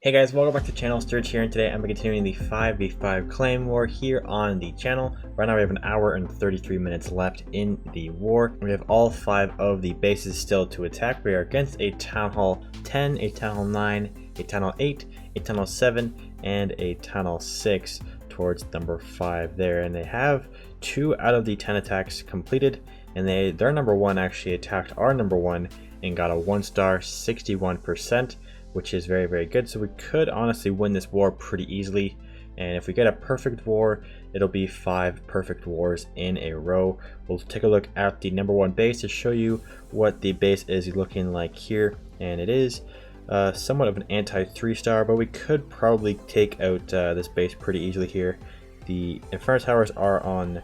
Hey guys, welcome back to the channel. Sturge here, and today I'm continuing the 5v5 claim war here on the channel. Right now we have an hour and 33 minutes left in the war. We have all 5 of the bases still to attack. We are against a Town Hall 10, a Town Hall 9, a Town Hall 8, a Town Hall 7, and a Town Hall 6 towards number 5 there. And they have 2 out of the 10 attacks completed, and their number 1 actually attacked our number 1 and got a 1-star 61%. Which is very, very good. So we could honestly win this war pretty easily. And if we get a perfect war, it'll be 5 perfect wars in a row. We'll take a look at the number 1 base to show you what the base is looking like here. And it is somewhat of an anti 3-star, but we could probably take out this base pretty easily here. The Inferno Towers are on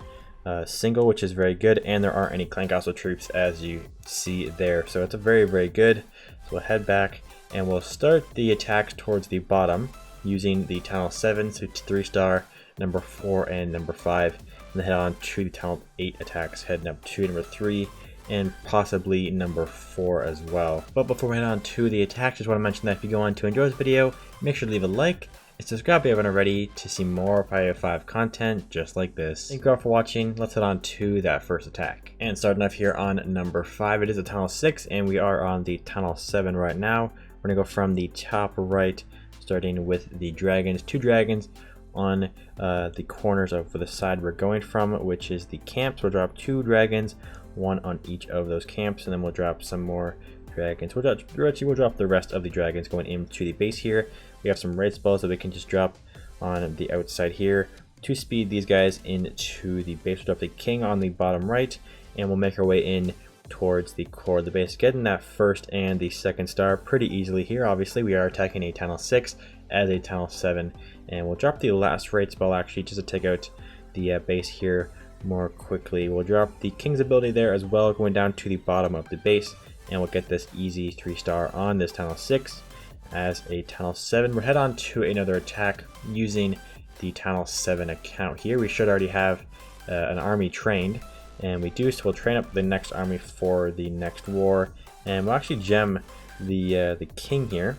single, which is very good, and there aren't any Clan Castle troops as you see there. So it's a very, very good. So we'll head back. And we'll start the attacks towards the bottom using the Town Hall 7, so 3-star, number 4, and number 5. And then head on to the Town Hall 8 attacks, heading up to number 3 and possibly number 4 as well. But before we head on to the attacks, just want to mention that if you go on to enjoy this video, make sure to leave a like and subscribe if you haven't already to see more 5v5 content just like this. Thank you all for watching. Let's head on to that first attack. And starting off here on number 5, it is a Town Hall 6, and we are on the Town Hall 7 right now. We're gonna go from the top right, starting with the dragons. 2 dragons on the corners of the side we're going from, which is the camps. We'll drop 2 dragons, 1 on each of those camps, and then we'll drop some more dragons. We'll drop the rest of the dragons going into the base here. We have some raid spells that we can just drop on the outside here to speed these guys into the base. We'll drop the king on the bottom right, and we'll make our way in towards the core of the base, getting that 1st and the 2nd star pretty easily here. Obviously we are attacking a Town Hall 6 as a Town Hall 7, and we'll drop the last raid spell actually just to take out the base here more quickly. We'll drop the king's ability there as well, going down to the bottom of the base, and we'll get this easy 3-star on this Town Hall 6 as a Town Hall 7. We'll head on to another attack using the Town Hall 7 account here. We should already have an army trained, and we do, so we'll train up the next army for the next war, and we'll actually gem the king here,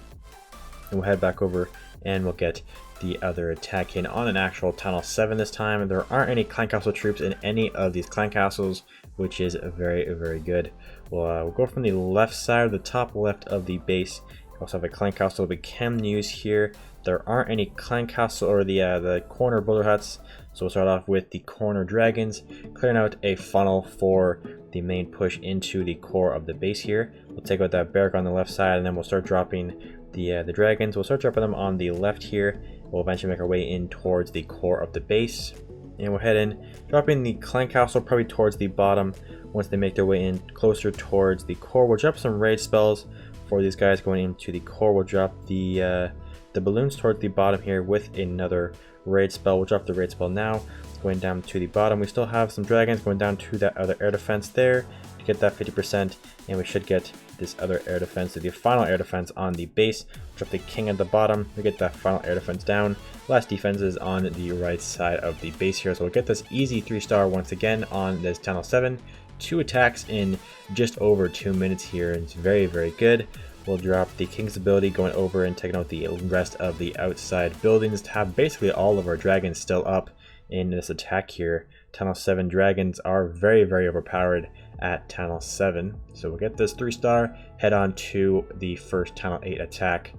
and we'll head back over and we'll get the other attack in on an actual Town Hall 7 this time. There aren't any Clan Castle troops in any of these Clan Castles, which is very, very good. We'll go from the left side, the top left of the base. We also have a Clan Castle we can use here. There aren't any Clan Castle or the corner builder huts, so we'll start off with the corner dragons, clearing out a funnel for the main push into the core of the base here. We'll take out that barrack on the left side, and then we'll start dropping the dragons. We'll start dropping them on the left here. We'll eventually make our way in towards the core of the base, and we'll head in, dropping the Clan Castle probably towards the bottom. Once they make their way in closer towards the core, we'll drop some raid spells for these guys going into the core. We'll drop the balloons towards the bottom here with another raid spell. We'll drop the raid spell now, going down to the bottom. We still have some dragons going down to that other air defense there to get that 50%, and we should get this other air defense, the final air defense on the base. Drop the king at the bottom, we get that final air defense down. Last defense is on the right side of the base here, so we'll get this easy 3-star once again on this Town Hall 7. 2 attacks in just over 2 minutes here, and it's very, very good. We'll drop the king's ability, going over and taking out the rest of the outside buildings to have basically all of our dragons still up in this attack here. Town Hall 7 dragons are very, very overpowered at Town Hall 7. So we'll get this 3-star, head on to the first Town Hall 8 attack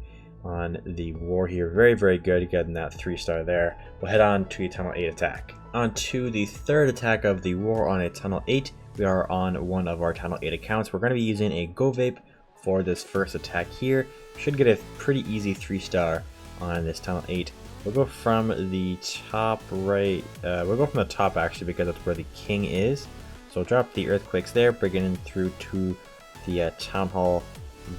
on the war here. Very, very good getting that 3-star there. We'll head on to the Town Hall 8 attack. On to the 3rd attack of the war on a Town Hall 8. We are on one of our Town Hall 8 accounts. We're going to be using a Go Vape for this first attack here. Should get a pretty easy 3-star on this Town Hall 8. We'll go from the top right, we'll go from the top actually, because that's where the king is. So we'll drop the earthquakes there, bringing in through to the Town Hall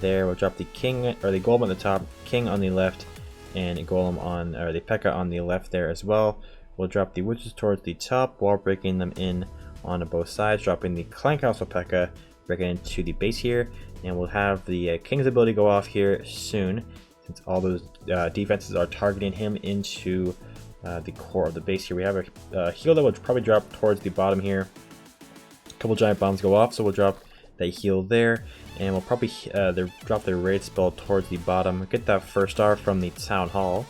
there. We'll drop the king, or the golem at the top, king on the left, and golem on, or the P.E.K.K.A on the left there as well. We'll drop the witches towards the top while breaking them in on both sides, dropping the Clan Castle P.E.K.K.A, breaking into the base here, and we'll have the king's ability go off here soon, since all those defenses are targeting him into the core of the base here. We have a heal that will probably drop towards the bottom here. A couple giant bombs go off, so we'll drop that heal there, and we'll probably drop their raid spell towards the bottom, get that first star from the town hall,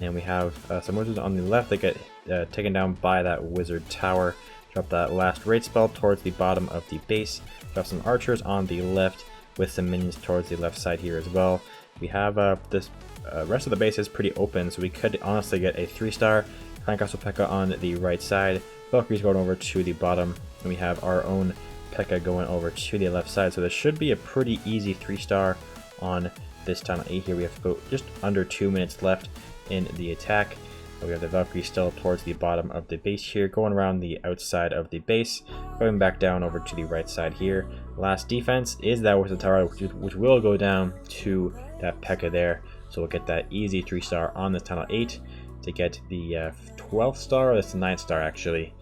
and we have some wizards on the left that get taken down by that wizard tower. Drop that last raid spell towards the bottom of the base, drop some archers on the left with some minions towards the left side here as well. We have this rest of the base is pretty open, so we could honestly get a 3-star Clan Castle P.E.K.K.A on the right side, Valkyrie's going over to the bottom, and we have our own P.E.K.K.A going over to the left side. So this should be a pretty easy 3-star on this Tunnel 8 here. We have just under 2 minutes left in the attack. We have the Valkyrie still towards the bottom of the base here, going around the outside of the base, going back down over to the right side here. Last defense is that Wizard Tower, which will go down to that P.E.K.K.A there. So we'll get that easy 3-star on the Tunnel 8 to get the 12th star, or that's the 9th star actually,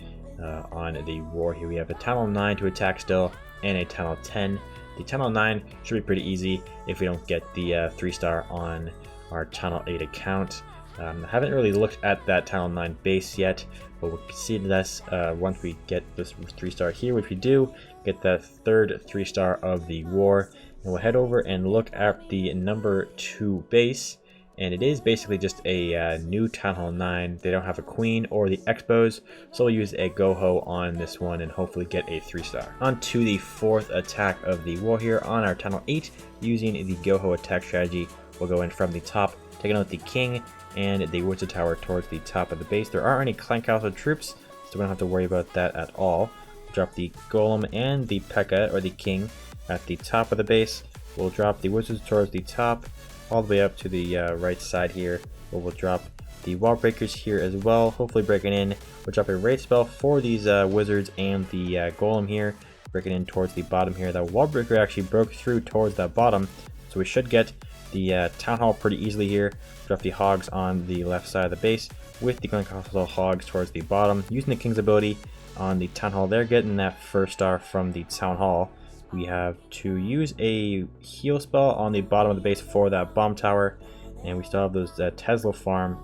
on the war here. We have a Tunnel 9 to attack still, and a Tunnel 10. The Tunnel 9 should be pretty easy if we don't get the 3-star on our Tunnel 8 account. I haven't really looked at that Tunnel 9 base yet, but we'll see this once we get this 3-star here, which we do, get the third 3-star of the war. And we'll head over and look at the number 2 base, and it is basically just a new Town Hall 9. They don't have a queen or the expos, so we'll use a Goho on this one and hopefully get a 3-star. On to the 4th attack of the war here on our Tunnel 8, using the Goho attack strategy. We'll go in from the top, taking out the king and the Wizard Tower towards the top of the base. There aren't any Clan Castle troops, so we don't have to worry about that at all. We'll drop the Golem and the P.E.K.K.A, or the king, at the top of the base. We'll drop the wizards towards the top, all the way up to the right side here. We'll drop the wall breakers here as well, hopefully breaking in. We'll drop a raid spell for these wizards and the golem here, breaking in towards the bottom here. That wall breaker actually broke through towards that bottom, so we should get the town hall pretty easily here. Drop the hogs on the left side of the base with the Clan Castle hogs towards the bottom, using the king's ability on the town hall there, getting that 1st star from the town hall. We have to use a heal spell on the bottom of the base for that bomb tower, and we still have those Tesla farm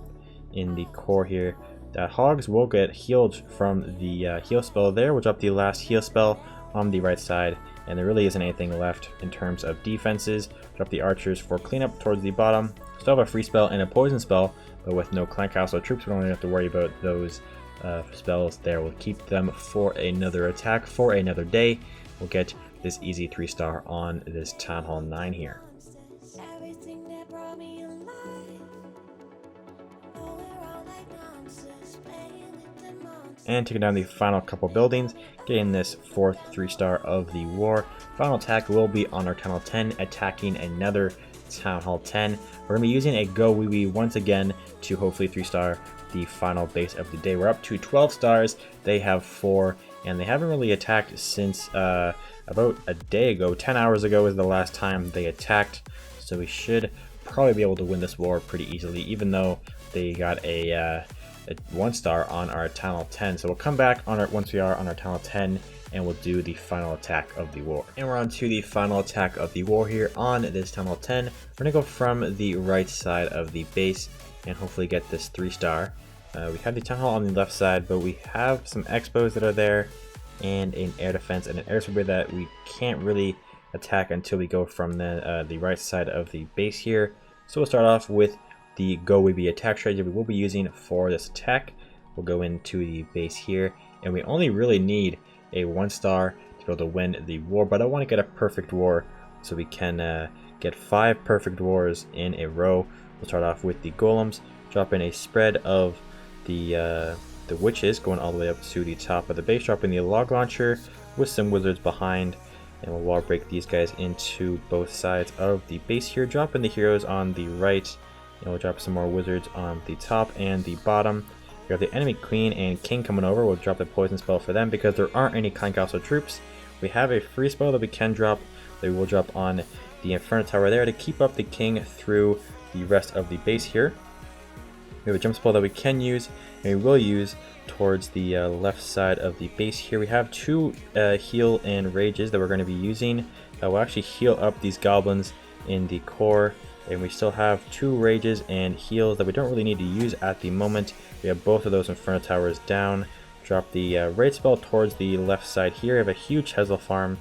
in the core here. That hogs will get healed from the heal spell there. We'll drop the last heal spell on the right side, and there really isn't anything left in terms of defenses. Drop the archers for cleanup towards the bottom. Still have a free spell and a poison spell, but with no Clan Castle troops, we don't really have to worry about those spells there. We'll keep them for another attack for another day. We'll get this easy 3-star on this Town Hall 9 here. And taking down the final couple buildings, getting this 4th 3-star of the war. Final attack will be on our Town Hall 10, attacking another Town Hall 10. We're going to be using a Go Wee Wee once again to hopefully 3-star the final base of the day. We're up to 12 stars, they have 4, and they haven't really attacked since about a day ago. 10 hours ago is the last time they attacked, so we should probably be able to win this war pretty easily, even though they got a 1-star on our Town Hall 10. So we'll come back on once we are on our Town Hall 10, and we'll do the final attack of the war. And we're on to the final attack of the war here on this Town Hall 10. We're gonna go from the right side of the base and hopefully get this 3-star. We have the Town Hall on the left side, but we have some expos that are there, and an air defense and an air superior that we can't really attack until we go from the right side of the base here. So we'll start off with the Go Wee Wee attack strategy we will be using for this attack. We'll go into the base here, and we only really need a 1-star to be able to win the war, but I want to get a perfect war so we can get 5 perfect wars in a row. We'll start off with the golems, drop in a spread of the witches going all the way up to the top of the base, dropping the log launcher with some wizards behind, and we'll wall break these guys into both sides of the base here, dropping the heroes on the right, and we'll drop some more wizards on the top and the bottom. We have the enemy queen and king coming over. We'll drop the poison spell for them because there aren't any Clan Castle troops. We have a free spell that we can drop, that we will drop on the Inferno Tower there to keep up the king through the rest of the base here. We have a jump spell that we can use, and we will use towards the left side of the base here. We have 2 heal and rages that we're going to be using that will actually heal up these goblins in the core, and we still have 2 rages and heals that we don't really need to use at the moment. We have both of those Inferno Towers down. Drop the raid spell towards the left side here. We have a huge Tesla farm,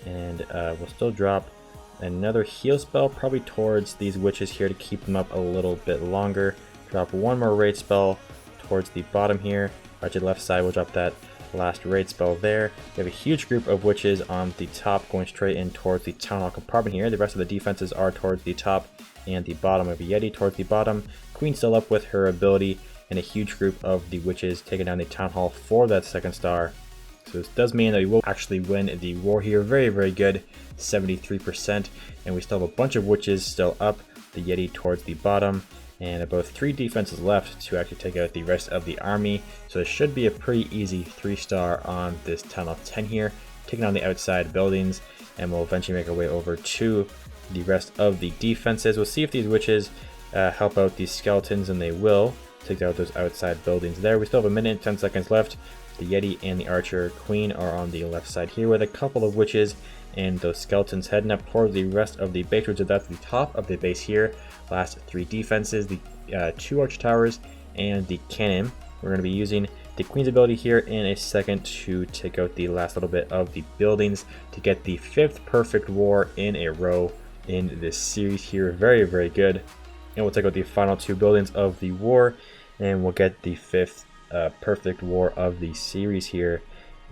and we'll still drop Another heal spell, probably towards these witches here to keep them up a little bit longer. Drop one more raid spell towards the bottom here. Right to the left side, we'll drop that last raid spell there. We have a huge group of witches on the top going straight in towards the town hall compartment here. The rest of the defenses are towards the top and the bottom. Of a Yeti towards the bottom. Queen still up with her ability, and a huge group of the witches taking down the town hall for that second star. So this does mean that we will actually win the war here. Very, very good, 73%. And we still have a bunch of witches still up. The Yeti towards the bottom, and about 3 defenses left to actually take out the rest of the army. So this should be a pretty easy 3-star on this town hall 10 here, taking on the outside buildings, and we'll eventually make our way over to the rest of the defenses. We'll see if these witches help out these skeletons, and they will take out those outside buildings there. We still have a minute and 10 seconds left. The Yeti and the Archer Queen are on the left side here with a couple of witches and those skeletons heading up towards the rest of the base, which is at the top of the base here. Last 3 defenses, the 2 Archer Towers and the cannon. We're going to be using the Queen's ability here in a second to take out the last little bit of the buildings to get the 5th perfect war in a row in this series here. Very, very good. And we'll take out the final 2 buildings of the war, and we'll get the 5th perfect war of the series here.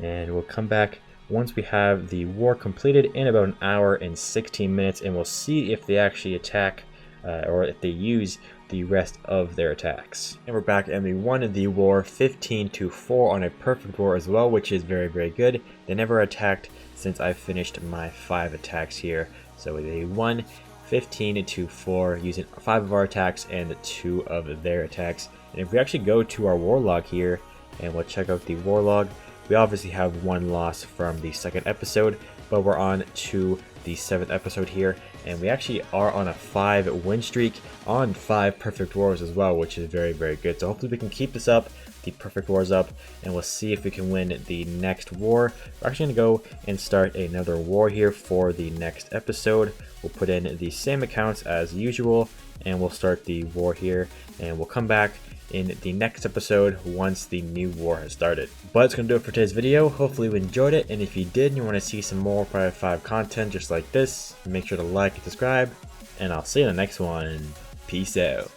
And we'll come back once we have the war completed in about an hour and 16 minutes, and we'll see if they actually attack or if they use the rest of their attacks. And we're back, and we won the war 15-4 on a perfect war as well, which is very, very good. They never attacked since I finished my 5 attacks here. So they won 15-4 using 5 of our attacks and 2 of their attacks. And if we actually go to our war log here and we'll check out the war log, we obviously have 1 loss from the 2nd episode, but we're on to the 7th episode here, and we actually are on a 5 win streak on 5 perfect wars as well, which is very, very good. So hopefully we can keep this up, the perfect wars up, and we'll see if we can win the next war. We're actually going to go and start another war here for the next episode. We'll put in the same accounts as usual, and we'll start the war here, and we'll come back in the next episode once the new war has started. But that's going to do it for today's video. Hopefully you enjoyed it, and if you did and you want to see some more Private 5 content just like this, make sure to like and subscribe, and I'll see you in the next one. Peace out.